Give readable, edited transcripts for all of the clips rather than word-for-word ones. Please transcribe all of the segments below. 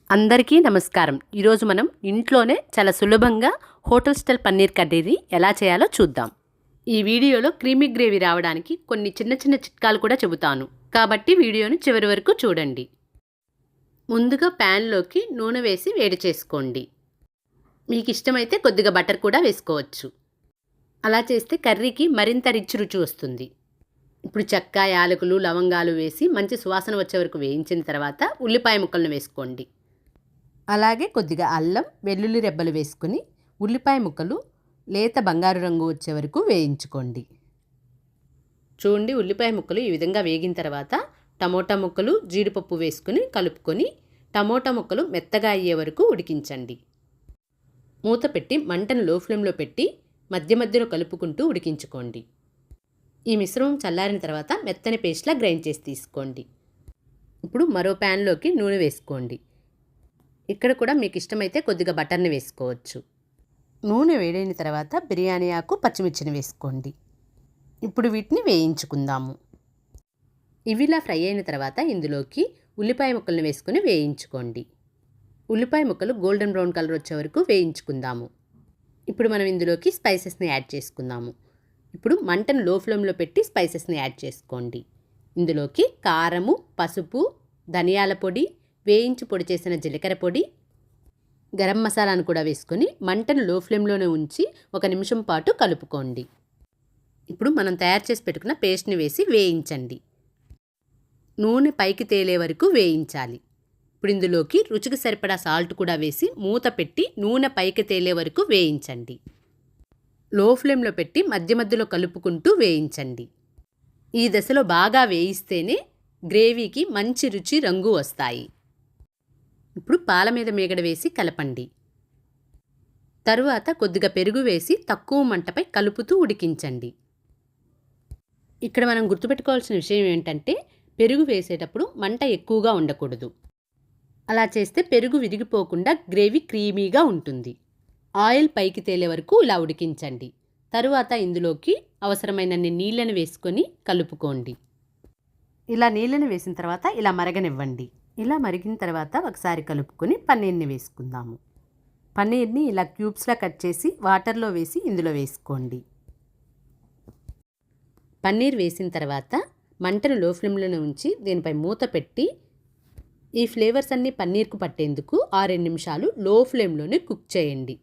అందరికీ నమస్కారం. ఈరోజు మనం ఇంట్లోనే చాలా సులభంగా హోటల్ స్టైల్ పన్నీర్ కర్రీని ఎలా చేయాలో చూద్దాం. ఈ వీడియోలో క్రీమీ గ్రేవీ రావడానికి కొన్ని చిన్న చిన్న చిట్కాలు కూడా చెబుతాను. కాబట్టి వీడియోని చివరి వరకు చూడండి. ముందుగా ప్యాన్లోకి నూనె వేసి వేడి చేసుకోండి. మీకు ఇష్టమైతే కొద్దిగా బటర్ కూడా వేసుకోవచ్చు. అలా చేస్తే కర్రీకి మరింత రుచి వస్తుంది. ఇప్పుడు చెక్క, యాలకులు, లవంగాలు వేసి మంచి సువాసన వచ్చే వరకు వేయించిన తర్వాత ఉల్లిపాయ ముక్కలను వేసుకోండి. అలాగే కొద్దిగా అల్లం, వెల్లుల్లి రెబ్బలు వేసుకుని ఉల్లిపాయ ముక్కలు లేత బంగారు రంగు వచ్చే వరకు వేయించుకోండి. చూడండి, ఉల్లిపాయ ముక్కలు ఈ విధంగా వేగిన తర్వాత టమోటా ముక్కలు, జీడిపప్పు వేసుకుని కలుపుకొని టమోటా ముక్కలు మెత్తగా అయ్యే వరకు ఉడికించండి. మూత పెట్టి మంటను లో ఫ్లేమ్లో పెట్టి మధ్య మధ్యలో కలుపుకుంటూ ఉడికించుకోండి. ఈ మిశ్రమం చల్లారిన తర్వాత మెత్తని పేస్ట్లా గ్రైండ్ చేసి తీసుకోండి. ఇప్పుడు మరో ప్యాన్లోకి నూనె వేసుకోండి. ఇక్కడ కూడా మీకు ఇష్టమైతే కొద్దిగా బటర్ని వేసుకోవచ్చు. నూనె వేడైన తర్వాత బిర్యానీ ఆకు, పచ్చిమిర్చిని వేసుకోండి. ఇప్పుడు వీటిని వేయించుకుందాము. ఇవిలా ఫ్రై అయిన తర్వాత ఇందులోకి ఉల్లిపాయ ముక్కలను వేసుకొని వేయించుకోండి. ఉల్లిపాయ ముక్కలు గోల్డెన్ బ్రౌన్ కలర్ వచ్చే వరకు వేయించుకుందాము. ఇప్పుడు మనం ఇందులోకి స్పైసెస్ని యాడ్ చేసుకుందాము. ఇప్పుడు మంటను లో ఫ్లేమ్లో పెట్టి స్పైసెస్ని యాడ్ చేసుకోండి. ఇందులోకి కారము, పసుపు, ధనియాల పొడి, వేయించి పొడి చేసిన జీలకర్ర పొడి, గరం మసాలాను కూడా వేసుకొని మంటను లో ఫ్లేమ్లోనే ఉంచి 1 నిమిషం పాటు కలుపుకోండి. ఇప్పుడు మనం తయారు చేసి పెట్టుకున్న పేస్ట్ని వేసి వేయించండి. నూనె పైకి తేలే వరకు వేయించాలి. ఇప్పుడు ఇందులోకి రుచికి సరిపడా సాల్ట్ కూడా వేసి మూత పెట్టి నూనె పైకి తేలే వరకు వేయించండి. లో ఫ్లేమ్లో పెట్టి మధ్య మధ్యలో కలుపుకుంటూ వేయించండి. ఈ దశలో బాగా వేయిస్తేనే గ్రేవీకి మంచి రుచి, రంగు వస్తాయి. ఇప్పుడు పాల మీద మీగడ వేసి కలపండి. తరువాత కొద్దిగా పెరుగు వేసి తక్కువ మంటపై కలుపుతూ ఉడికించండి. ఇక్కడ మనం గుర్తుపెట్టుకోవాల్సిన విషయం ఏంటంటే పెరుగు వేసేటప్పుడు మంట ఎక్కువగా ఉండకూడదు. అలా చేస్తే పెరుగు విరిగిపోకుండా గ్రేవీ క్రీమీగా ఉంటుంది. ఆయిల్ పైకి తేలే వరకు ఇలా ఉడికించండి. తరువాత ఇందులోకి అవసరమైనన్ని నీళ్ళని వేసుకొని కలుపుకోండి. ఇలా నీళ్ళని వేసిన తర్వాత ఇలా మరగనివ్వండి. ఇలా మరిగిన తర్వాత ఒకసారి కలుపుకొని పన్నీర్ని వేసుకుందాము. పన్నీర్ని ఇలా క్యూబ్స్లా కట్ చేసి వాటర్లో వేసి ఇందులో వేసుకోండి. పన్నీర్ వేసిన తర్వాత మంటను లో ఫ్లేమ్లోనే ఉంచి దీనిపై మూత పెట్టి ఈ ఫ్లేవర్స్ అన్నీ పన్నీర్కు పట్టేందుకు 6 నిమిషాలు లో ఫ్లేమ్లోనే కుక్ చేయండి.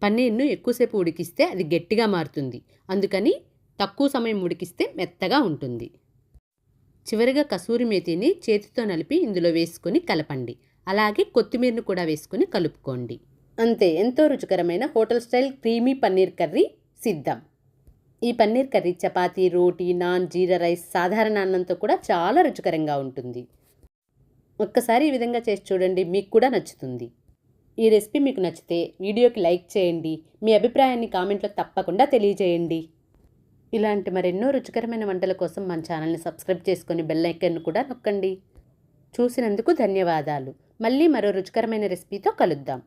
పన్నీర్ను ఎక్కువసేపు ఉడికిస్తే అది గట్టిగా మారుతుంది. అందుకని తక్కువ సమయం ఉడికిస్తే మెత్తగా ఉంటుంది. చివరిగా కసూరి మేతిని చేతితో నలిపి ఇందులో వేసుకొని కలపండి. అలాగే కొత్తిమీరను కూడా వేసుకొని కలుపుకోండి. అంతే, ఎంతో రుచికరమైన hotel style creamy paneer curry సిద్ధం. ఈ పన్నీర్ కర్రీ చపాతీ, రోటీ, నాన్, జీరా రైస్, సాధారణ అన్నంతో కూడా చాలా రుచికరంగా ఉంటుంది. ఒక్కసారి ఈ విధంగా చేసి చూడండి, మీకు కూడా నచ్చుతుంది. ఈ రెసిపీ మీకు నచ్చితే వీడియోకి లైక్ చేయండి. మీ అభిప్రాయాన్ని కామెంట్లో తప్పకుండా తెలియజేయండి. ఇలాంటి మరెన్నో రుచికరమైన వంటల కోసం మన ఛానల్ని సబ్స్క్రైబ్ చేసుకొని బెల్ ఐకాన్ కూడా నొక్కండి. చూసినందుకు ధన్యవాదాలు. మళ్ళీ మరో రుచికరమైన రెసిపీతో కలుద్దాం.